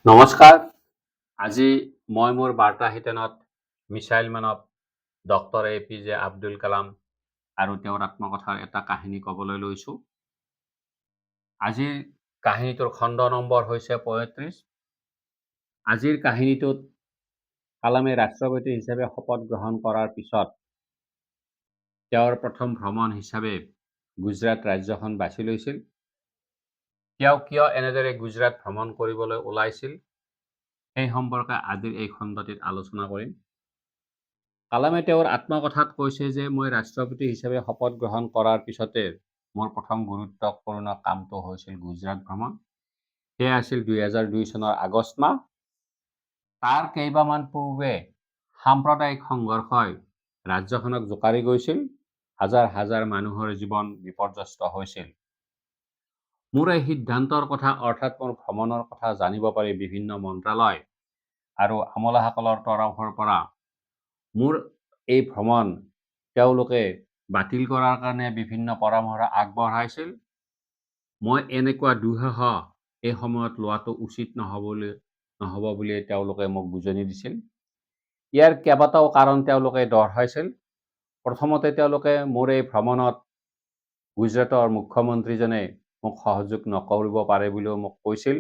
নমস্কাৰ। আজি মই মোৰ বাৰ্তা শিতানত মিছাইল মানৱ ডক্টৰ APJ আব্দুল কালাম আৰু তেওঁৰ আত্মকথাৰ এটা কাহিনী ক'বলৈ লৈছোঁ। আজিৰ কাহিনীটোৰ খণ্ড নম্বৰ হৈছে ৩৫। আজিৰ কাহিনীটোত কালামে ৰাষ্ট্ৰপতি হিচাপে শপত গ্ৰহণ কৰাৰ পিছত তেওঁৰ প্ৰথম ভ্ৰমণ হিচাপে গুজৰাট ৰাজ্যখন বাছি লৈছিল। তেওঁ কিয় এনেদৰে গুজৰাট ভ্ৰমণ কৰিবলৈ ওলাইছিল সেই সম্পৰ্কে আজিৰ এই খণ্ডটিত আলোচনা কৰিম। কালামে তেওঁৰ আত্মকথাত কৈছে যে মই ৰাষ্ট্ৰপতি হিচাপে শপত গ্ৰহণ কৰাৰ পিছতে মোৰ প্ৰথম গুৰুত্বপূৰ্ণ কামটো হৈছিল গুজৰাট ভ্ৰমণ। সেয়া আছিল ২০০২ চনৰ আগষ্ট মাহ। তাৰ কেইবামান পূৰ্বে সাম্প্ৰদায়িক সংঘৰ্ষই ৰাজ্যখনক জোকাৰি গৈছিল। হাজাৰ হাজাৰ মানুহৰ জীৱন বিপৰ্যস্ত হৈছিল। মোৰ এই সিদ্ধান্তৰ কথা অৰ্থাৎ মোৰ ভ্ৰমণৰ কথা জানিব পাৰি বিভিন্ন মন্ত্ৰালয় আৰু আমলাসকলৰ তৰফৰ পৰা মোৰ এই ভ্ৰমণ তেওঁলোকে বাতিল কৰাৰ কাৰণে বিভিন্ন পৰামৰ্শ আগবঢ়াইছিল। মই এনেকুৱা দুঃসাহস এই সময়ত লোৱাটো উচিত নহ'ব বুলি তেওঁলোকে মোক বুজনি দিছিল। ইয়াৰ কেইবাটাও কাৰণ তেওঁলোকে দৰ্শাইছিল। প্ৰথমতে তেওঁলোকে মোৰ এই ভ্ৰমণত গুজৰাটৰ মুখ্যমন্ত্ৰীজনে মোক সহযোগ নকৰিব পাৰে বুলিও মোক কৈছিল।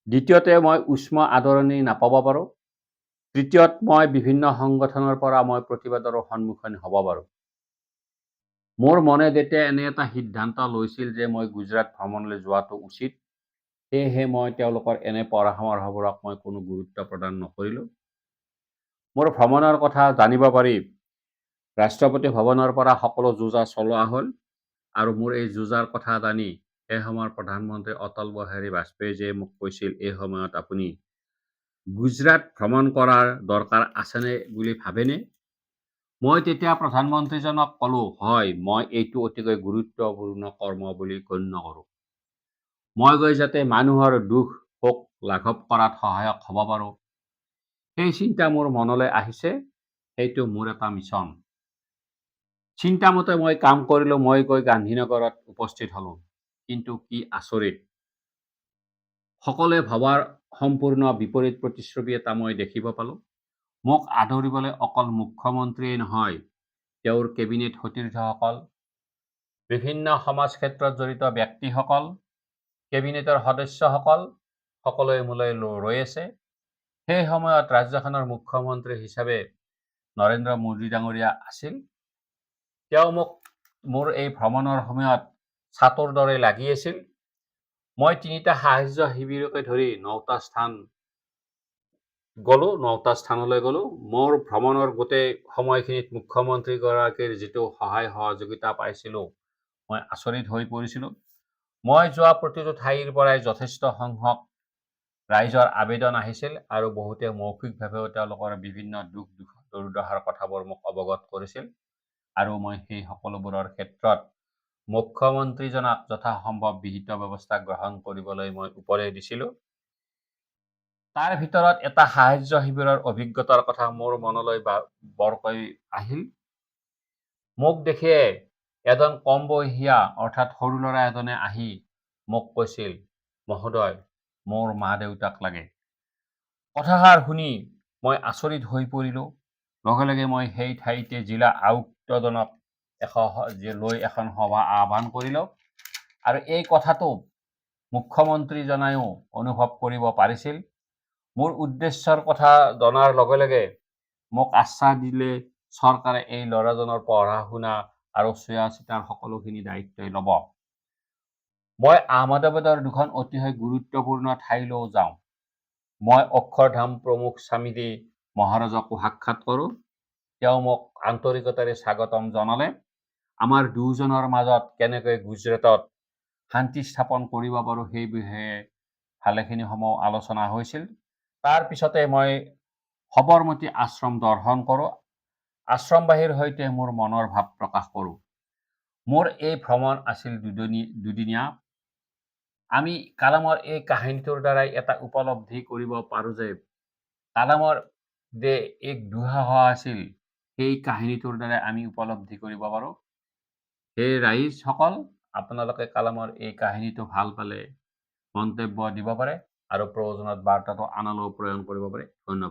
দ্বিতীয়তে মই উষ্ম আদৰণি নাপাব পাৰোঁ। তৃতীয়ত মই বিভিন্ন সংগঠনৰ পৰা মই প্ৰতিবাদৰ সন্মুখীন হ'ব পাৰোঁ। মোৰ মনে যেতিয়া এনে এটা সিদ্ধান্ত লৈছিল যে মই গুজৰাট ভ্ৰমণলৈ যোৱাটো উচিত, সেয়েহে মই তেওঁলোকৰ এনে পৰামৰ্শবোৰক মই কোনো গুৰুত্ব প্ৰদান নকৰিলোঁ। মোৰ ভ্ৰমণৰ কথা জানিব পাৰি ৰাষ্ট্ৰপতি ভৱনৰ পৰা সকলো যোজা চলোৱা হ'ল আৰু মোৰ এই যোজাৰ কথা জানি সেই সময়ৰ প্ৰধানমন্ত্ৰী অটল বিহাৰী বাজপেয়ীজীয়ে মোক কৈছিল, এই সময়ত আপুনি গুজৰাট ভ্ৰমণ কৰাৰ দৰকাৰ আছেনে বুলি ভাবেনে? মই তেতিয়া প্ৰধানমন্ত্ৰীজনক ক'লোঁ, হয়, মই এইটো অতিকৈ গুৰুত্বপূৰ্ণ কৰ্ম বুলি গণ্য কৰোঁ। মই গৈ যাতে মানুহৰ দুখ সুখ লাঘৱ কৰাত সহায়ক হ'ব পাৰোঁ, সেই চিন্তা মোৰ মনলৈ আহিছে। সেইটো মোৰ এটা মিছন। চিন্তামতে মই কাম কৰিলোঁ। মই গৈ গান্ধীনগৰত উপস্থিত হ'লোঁ। কিন্তু কি আচৰিত, সকলোৱে ভবাৰ সম্পূৰ্ণ বিপৰীত প্ৰতিচ্ছবি এটা মই দেখিব পালোঁ। মোক আদৰিবলৈ অকল মুখ্যমন্ত্ৰীয়েই নহয়, তেওঁৰ কেবিনেট সতীৰ্থসকল, বিভিন্ন সমাজ ক্ষেত্ৰত জড়িত ব্যক্তিসকল, কেবিনেটৰ সদস্যসকল সকলোৱে মোলৈ ৰৈ আছে। সেই সময়ত ৰাজ্যখনৰ মুখ্যমন্ত্ৰী হিচাপে নৰেন্দ্ৰ মোদী ডাঙৰীয়া আছিল। তেওঁ মোৰ এই ভ্ৰমণৰ সময়ত ছাতৰ দৰে লাগি আছিল। মই ৩টা সাহায্য শিবিৰকে ধৰি ৯টা স্থানলৈ গ'লোঁ। মোৰ ভ্ৰমণৰ গোটেই সময়খিনিত মুখ্যমন্ত্ৰীগৰাকীৰ যিটো সহায় সহযোগিতা পাইছিলোঁ, মই আচৰিত হৈ পৰিছিলোঁ। মই যোৱা প্ৰতিটো ঠাইৰ পৰাই যথেষ্ট সংখ্যক ৰাইজৰ আবেদন আহিছিল আৰু বহুতে মৌখিকভাৱেও তেওঁলোকৰ বিভিন্ন দুখ দুৰ্দশাৰ কথাবোৰ মোক অৱগত কৰিছিল আৰু মই সেই সকলোবোৰৰ ক্ষেত্ৰত মুখ্যমন্ত্ৰীজনাক যথাসম্ভৱ বিহিত ব্যৱস্থা গ্ৰহণ কৰিবলৈ মই উপদেশ দিছিলোঁ। তাৰ ভিতৰত এটা সাহায্য শিবিৰৰ অভিজ্ঞতাৰ কথা মোৰ মনলৈ বৰকৈ আহিল। মোক দেখিয়ে এজন কম বয়সীয়া অৰ্থাৎ সৰু ল'ৰা এজনে আহি মোক কৈছিল, মহোদয়, মোৰ মা-দেউতাক লাগে। কথাষাৰ শুনি মই আচৰিত হৈ পৰিলোঁ। লগে লগে মই সেই ঠাইতে জিলা আয়ুক্তজনক লৈ এখন সভা আহ্বান কৰিলোঁ আৰু এই কথাটো মুখ্যমন্ত্ৰীজনায়ো অনুভৱ কৰিব পাৰিছিল। মোৰ উদ্দেশ্যৰ কথা জনাৰ লগে লগে মোক আশ্বাস দিলে চৰকাৰে এই ল'ৰাজনৰ পঢ়া-শুনা আৰু চোৱা-চিতাৰ সকলোখিনি দায়িত্বই ল'ব। মই আহমেদাবাদৰ দুখন অতিশয় গুৰুত্বপূৰ্ণ ঠাইলৈ যাওঁ। মই অক্ষৰধাম প্ৰমুখ স্বামীজী মহাৰাজকো সাক্ষাৎ কৰোঁ। তেওঁ মোক আন্তৰিকতাৰে স্বাগতম জনালে। আমাৰ দুয়োজনৰ মাজত কেনেকৈ গুজৰাটত শান্তি স্থাপন কৰিব পাৰোঁ সেই বিষয়ে ভালেখিনি সময় আলোচনা হৈছিল। তাৰ পিছতে মই সবৰমতী আশ্ৰম দৰ্শন কৰোঁ। আশ্ৰমবাসীৰ সৈতে মোৰ মনৰ ভাৱ প্ৰকাশ কৰোঁ। মোৰ এই ভ্ৰমণ আছিল দুদিনীয়া। আমি কালামৰ এই কাহিনীটোৰ দ্বাৰাই এটা উপলব্ধি কৰিব পাৰোঁ যে কালামৰ যে এক দুঃসাহস আছিল, সেই কাহিনীটোৰ দ্বাৰাই আমি উপলব্ধি কৰিব পাৰোঁ। সেই ৰাইজসকল, আপোনালোকে কালামৰ এই কাহিনীটো ভাল পালে মন্তব্য দিব পাৰে আৰু প্ৰয়োজনত বাৰ্তাটো আনলৈও প্ৰেৰণ কৰিব পাৰে। ধন্যবাদ।